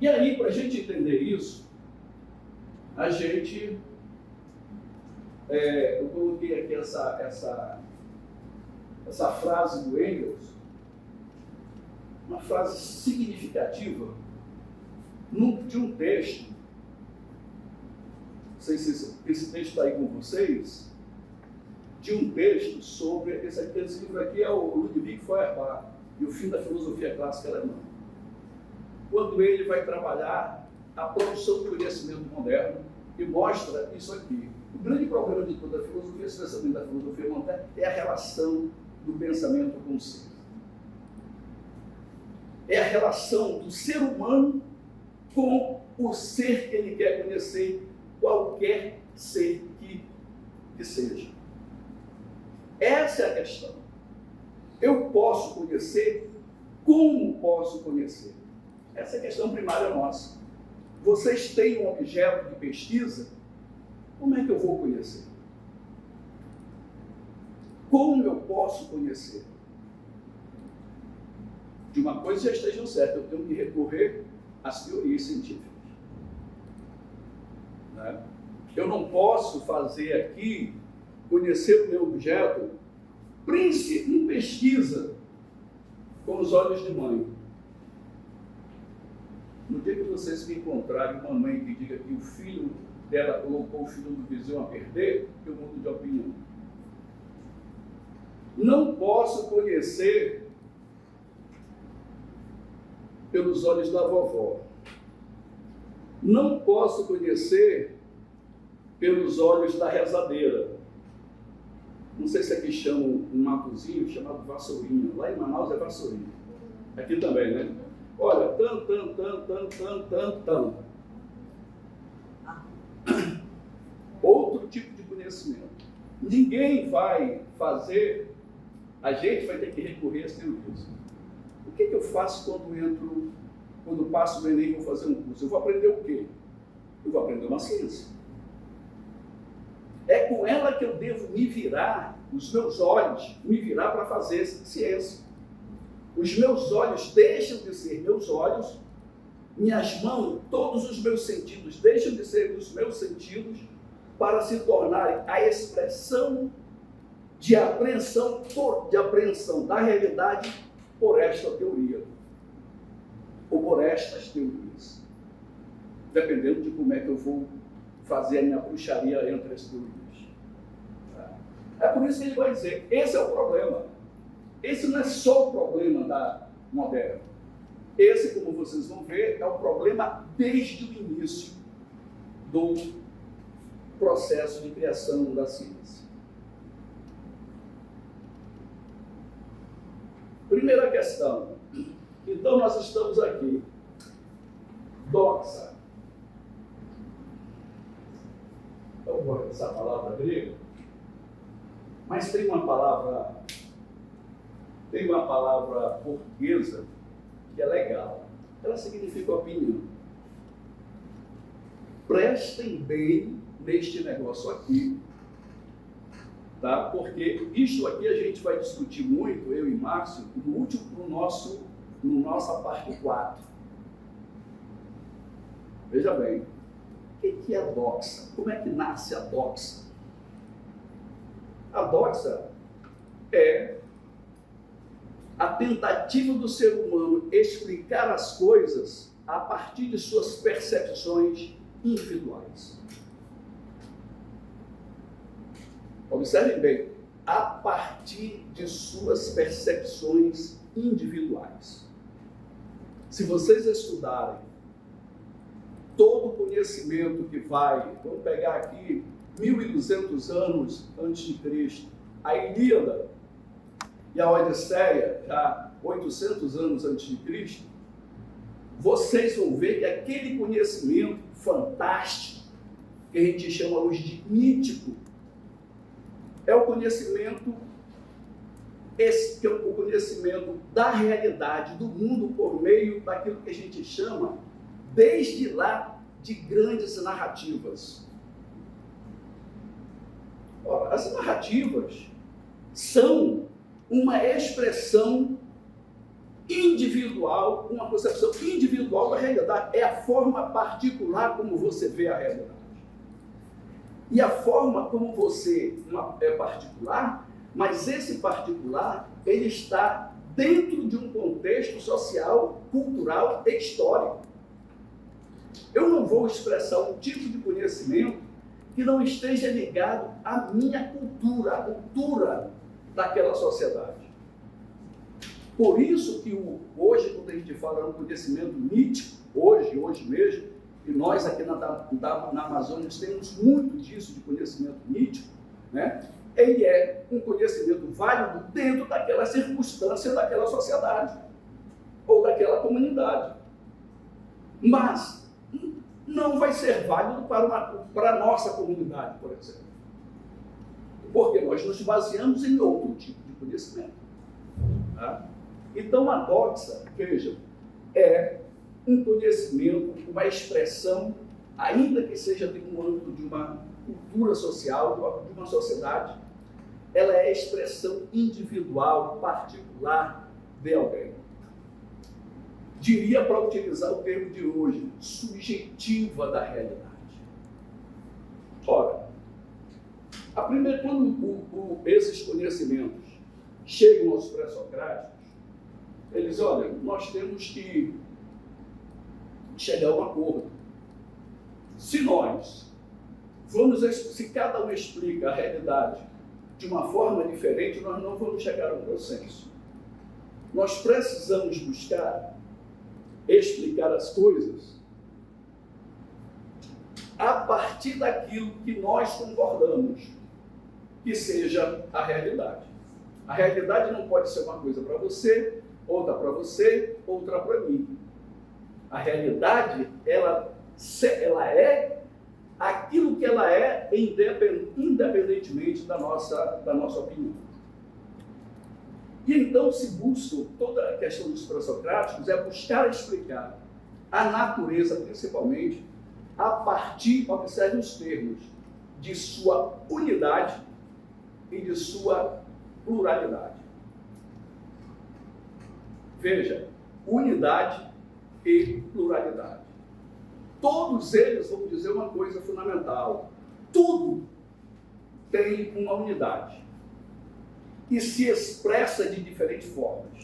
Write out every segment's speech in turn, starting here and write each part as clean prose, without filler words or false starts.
E aí, para a gente entender isso, eu coloquei aqui essa frase do Engels, uma frase significativa de um texto. Não sei se esse texto está aí com vocês, de um texto sobre, esse livro aqui é o Ludwig Feuerbach, e o fim da filosofia clássica alemã. Quando ele vai trabalhar a produção do conhecimento moderno e mostra isso aqui. O grande problema de toda a filosofia, especialmente da filosofia moderna, é a relação do pensamento com o ser. É a relação do ser humano com o ser que ele quer conhecer, qualquer ser que seja. Essa é a questão. Eu posso conhecer? Como posso conhecer? Essa é a questão primária nossa. Vocês têm um objeto de pesquisa? Como é que eu vou conhecer? Como eu posso conhecer? De uma coisa já estejam certas, eu tenho que recorrer às teorias científicas. Né? Eu não posso fazer aqui, conhecer o meu objeto, em pesquisa, com os olhos de mãe. No dia que vocês me encontrarem uma mãe que diga que o filho dela colocou o filho do vizinho a perder, eu mudo de opinião. Não posso conhecer pelos olhos da vovó. Não posso conhecer pelos olhos da rezadeira. Não sei se aqui chamam um matozinho chamado vassourinha. Lá em Manaus é vassourinha. Aqui também, né? Olha, outro tipo de conhecimento. Ninguém vai fazer, a gente vai ter que recorrer às teorias. O que eu faço quando passo no Enem e vou fazer um curso? Eu vou aprender o quê? Eu vou aprender uma ciência. É com ela que eu devo me virar, os meus olhos, me virar para fazer ciência. Os meus olhos deixam de ser meus olhos, minhas mãos, todos os meus sentidos deixam de ser os meus sentidos para se tornarem a expressão de apreensão da realidade por esta teoria, ou por estas teorias, dependendo de como é que eu vou fazer a minha bruxaria entre as teorias. É por isso que ele vai dizer, esse é o problema. Esse não é só o problema da moderna. Esse, como vocês vão ver, é o problema desde o início do processo de criação da ciência. Primeira questão. Então, nós estamos aqui. Doxa. Eu gosto dessa palavra grega, mas tem uma palavra portuguesa que é legal. Ela significa opinião. Prestem bem neste negócio aqui, tá? Porque isso aqui a gente vai discutir muito, eu e Márcio, no nossa parte 4. Veja bem, o que é a doxa? Como é que nasce a doxa? A doxa é a tentativa do ser humano explicar as coisas a partir de suas percepções individuais. Observem bem, a partir de suas percepções individuais. Se vocês estudarem todo o conhecimento que vamos pegar aqui 1.200 anos antes de Cristo, a Ilíada e a Odisseia, já 800 anos antes de Cristo, vocês vão ver que aquele conhecimento fantástico, que a gente chama hoje de mítico, é o conhecimento da realidade do mundo por meio daquilo que a gente chama, desde lá, de grandes narrativas. Ora, as narrativas são uma expressão individual, uma concepção individual tua realidade é a forma particular como você vê a realidade. E a forma como você é particular, mas esse particular, ele está dentro de um contexto social, cultural e histórico. Eu não vou expressar um tipo de conhecimento que não esteja ligado à minha cultura, à cultura daquela sociedade. Por isso que hoje, quando a gente fala no conhecimento mítico, hoje mesmo, e nós aqui na Amazônia temos muito disso de conhecimento mítico, né? Ele é um conhecimento válido dentro daquela circunstância daquela sociedade ou daquela comunidade. Mas não vai ser válido para a nossa comunidade, por exemplo. Porque nós nos baseamos em outro tipo de conhecimento. Tá? Então, a doxa, vejam, é um conhecimento, uma expressão, ainda que seja no âmbito de uma cultura social, de uma sociedade, ela é a expressão individual, particular de alguém. Diria, para utilizar o termo de hoje, subjetiva da realidade. Ora, quando esses conhecimentos chegam aos pré-socráticos, eles, olha, nós temos que chegar a um acordo. Se cada um explica a realidade de uma forma diferente, nós não vamos chegar a um consenso. Nós precisamos buscar explicar as coisas a partir daquilo que nós concordamos que seja a realidade. A realidade não pode ser uma coisa para você, outra para você, outra para mim. A realidade, ela é aquilo que ela é, independentemente da nossa opinião. E então se busca, toda a questão dos pré-socráticos é buscar explicar a natureza, principalmente, a partir, observe os termos, de sua unidade e de sua pluralidade. Veja, unidade e pluralidade. Todos eles vão dizer uma coisa fundamental. Tudo tem uma unidade e se expressa de diferentes formas.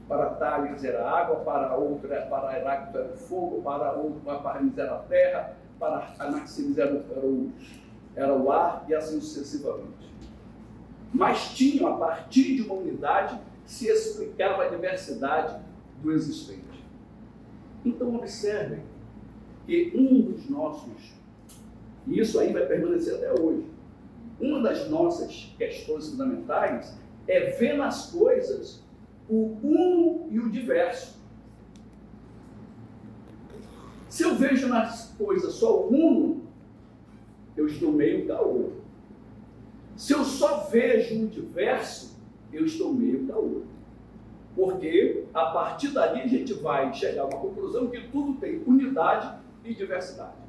Para Tales era água, para Heráclito era fogo, para Parmênides era a terra, para Anaximenes era o ar e assim sucessivamente. Mas tinha, a partir de uma unidade, se explicava a diversidade do existente. Então observem que um dos nossos, e isso aí vai permanecer até hoje, uma das nossas questões fundamentais é ver nas coisas o uno e o diverso. Se eu vejo nas coisas só o uno, eu estou meio caô. Se eu só vejo o diverso, eu estou meio caô. Porque a partir dali a gente vai chegar a uma conclusão que tudo tem unidade e diversidade.